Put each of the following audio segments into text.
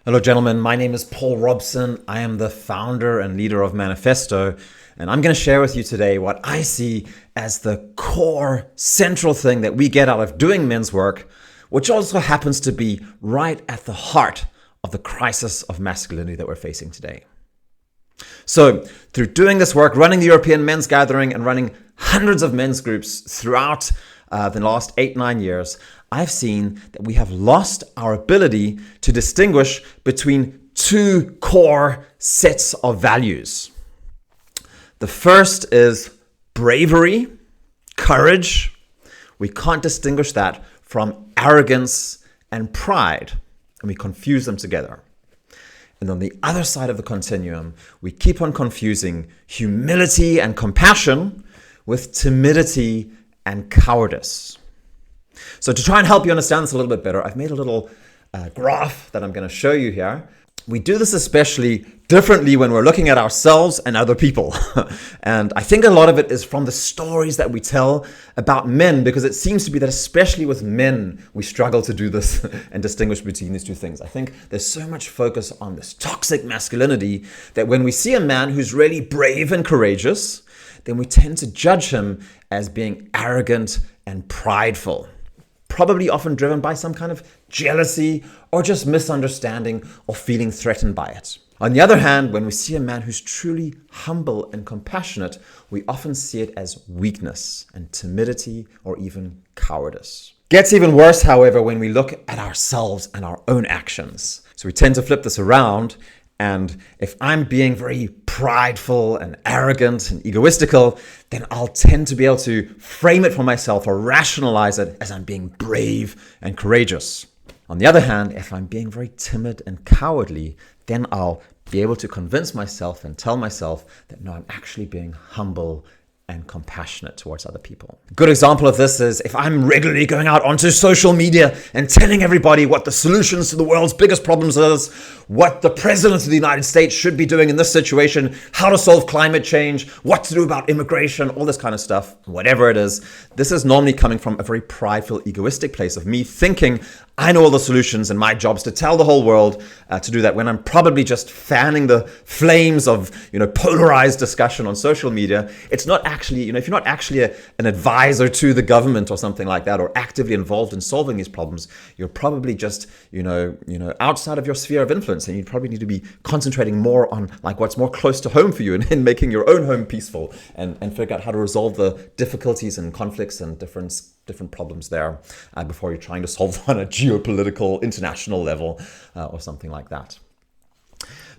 Hello, gentlemen. My name is Paul Robson. I am the founder and leader of Manifesto, and I'm going to share with you today what I see as the core central thing that we get out of doing men's work, which also happens to be right at the heart of the crisis of masculinity that we're facing today. So, through doing this work, running the European Men's Gathering and running hundreds of men's groups throughout the last 8-9 years, I've seen that we have lost our ability to distinguish between two core sets of values. The first is bravery, courage. We can't distinguish that from arrogance and pride, and we confuse them together. And on the other side of the continuum, we keep on confusing humility and compassion with timidity and cowardice. So to try and help you understand this a little bit better, I've made a little graph that I'm going to show you here. We do this especially differently when we're looking at ourselves and other people. And I think a lot of it is from the stories that we tell about men, because it seems to be that especially with men, we struggle to do this and distinguish between these two things. I think there's so much focus on this toxic masculinity that when we see a man who's really brave and courageous, then we tend to judge him as being arrogant and prideful, probably often driven by some kind of jealousy or just misunderstanding or feeling threatened by it. On the other hand, when we see a man who's truly humble and compassionate, we often see it as weakness and timidity or even cowardice. Gets even worse, however, when we look at ourselves and our own actions. So we tend to flip this around, and if I'm being very prideful and arrogant and egoistical, then I'll tend to be able to frame it for myself or rationalize it as I'm being brave and courageous. On the other hand, if I'm being very timid and cowardly, then I'll be able to convince myself and tell myself that no, I'm actually being humble and compassionate towards other people. A good example of this is if I'm regularly going out onto social media and telling everybody what the solutions to the world's biggest problems is, what the president of the United States should be doing in this situation, how to solve climate change, what to do about immigration, all this kind of stuff, whatever it is, this is normally coming from a very prideful, egoistic place of me thinking I know all the solutions and my job is to tell the whole world to do that, when I'm probably just fanning the flames of polarized discussion on social media. It's not actually, if you're not actually an advisor to the government or something like that, or actively involved in solving these problems, you're probably just outside of your sphere of influence, and you probably need to be concentrating more on like what's more close to home for you and in making your own home peaceful and figure out how to resolve the difficulties and conflicts and different problems there before you're trying to solve them on a geopolitical international level or something like that.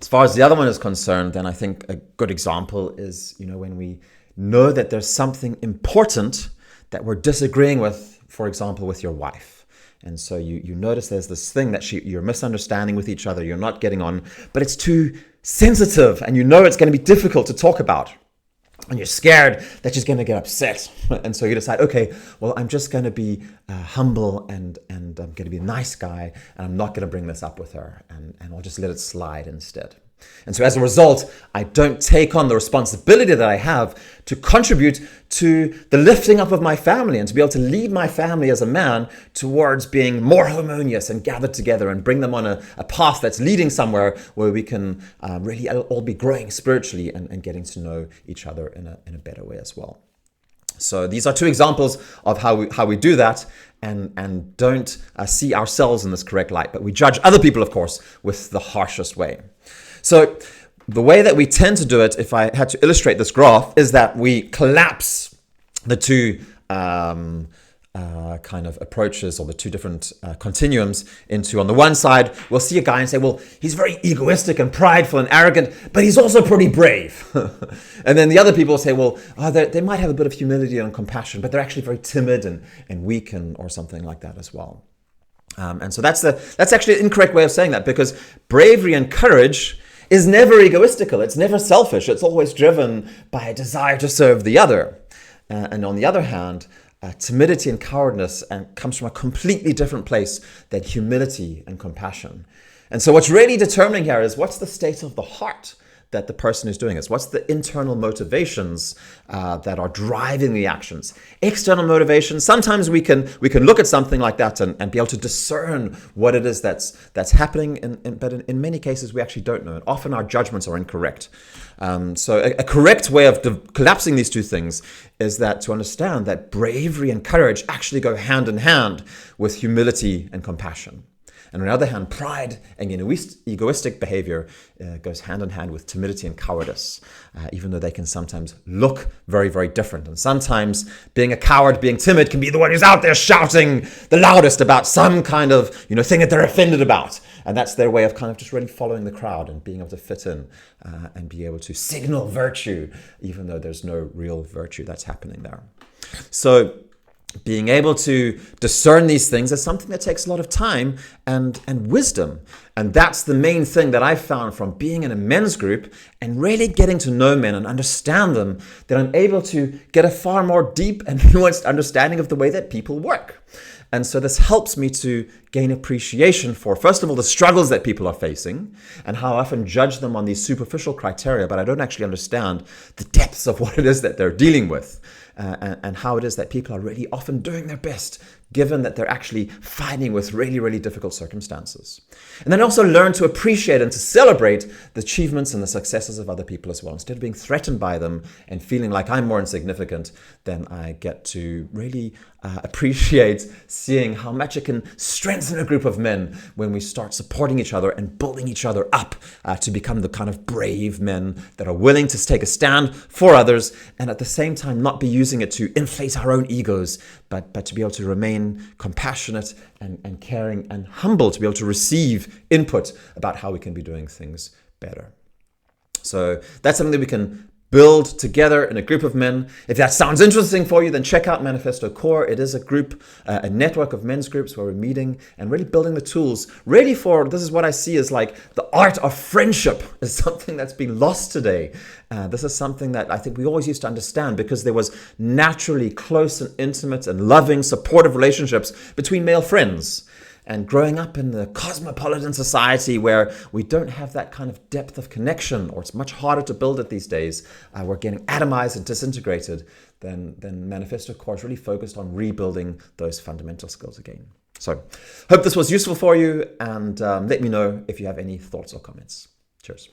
As far as the other one is concerned, then I think a good example is when we know that there's something important that we're disagreeing with, for example, with your wife. And so you notice there's this thing that you're misunderstanding with each other, you're not getting on, but it's too sensitive and it's going to be difficult to talk about. And you're scared that she's going to get upset. And so you decide, okay, well, I'm just going to be humble and I'm going to be a nice guy, and I'm not going to bring this up with her, and I'll just let it slide instead. And so as a result, I don't take on the responsibility that I have to contribute to the lifting up of my family and to be able to lead my family as a man towards being more harmonious and gathered together and bring them on a path that's leading somewhere where we can really all be growing spiritually and getting to know each other in a better way as well. So these are two examples of how we do that and don't see ourselves in this correct light, but we judge other people, of course, with the harshest way. So the way that we tend to do it, if I had to illustrate this graph, is that we collapse the two kind of approaches, or the two different continuums, into, on the one side, we'll see a guy and say, well, he's very egoistic and prideful and arrogant, but he's also pretty brave. And then the other people say, well, they might have a bit of humility and compassion, but they're actually very timid and weak or something like that as well. And so that's actually an incorrect way of saying that, because bravery and courage is never egoistical. It's never selfish. It's always driven by a desire to serve the other. And on the other hand, timidity and cowardice comes from a completely different place than humility and compassion. And so what's really determining here is what's the state of the heart that the person is doing this? What's the internal motivations that are driving the actions? External motivations, sometimes we can look at something like that and be able to discern what it is that's happening, but in many cases we actually don't know. And often our judgments are incorrect. So a correct way of collapsing these two things is that to understand that bravery and courage actually go hand in hand with humility and compassion. And on the other hand, pride and egoistic behavior goes hand in hand with timidity and cowardice, even though they can sometimes look very, very different. And sometimes being a coward, being timid, can be the one who's out there shouting the loudest about some kind of thing that they're offended about. And that's their way of kind of just really following the crowd and being able to fit in and be able to signal virtue, even though there's no real virtue that's happening there. So being able to discern these things is something that takes a lot of time and wisdom. And that's the main thing that I found from being in a men's group and really getting to know men and understand them, that I'm able to get a far more deep and nuanced understanding of the way that people work. And so this helps me to gain appreciation for, first of all, the struggles that people are facing and how I often judge them on these superficial criteria, but I don't actually understand the depths of what it is that they're dealing with. And how it is that people are really often doing their best, given that they're actually fighting with really, really difficult circumstances. And then also learn to appreciate and to celebrate the achievements and the successes of other people as well. Instead of being threatened by them and feeling like I'm more insignificant, then I get to really appreciate seeing how much it can strengthen a group of men when we start supporting each other and building each other up to become the kind of brave men that are willing to take a stand for others and at the same time not be using it to inflate our own egos, but to be able to remain compassionate and caring and humble, to be able to receive input about how we can be doing things better. So that's something that we can build together in a group of men. If that sounds interesting for you, then check out Manifesto Core. It is a group, a network of men's groups where we're meeting and really building the tools really for, this is what I see as like the art of friendship is something that's been lost today. This is something that I think we always used to understand because there was naturally close and intimate and loving, supportive relationships between male friends. And growing up in the cosmopolitan society where we don't have that kind of depth of connection, or it's much harder to build it these days, we're getting atomized and disintegrated, then Manifesto Core is really focused on rebuilding those fundamental skills again. So hope this was useful for you, and let me know if you have any thoughts or comments. Cheers.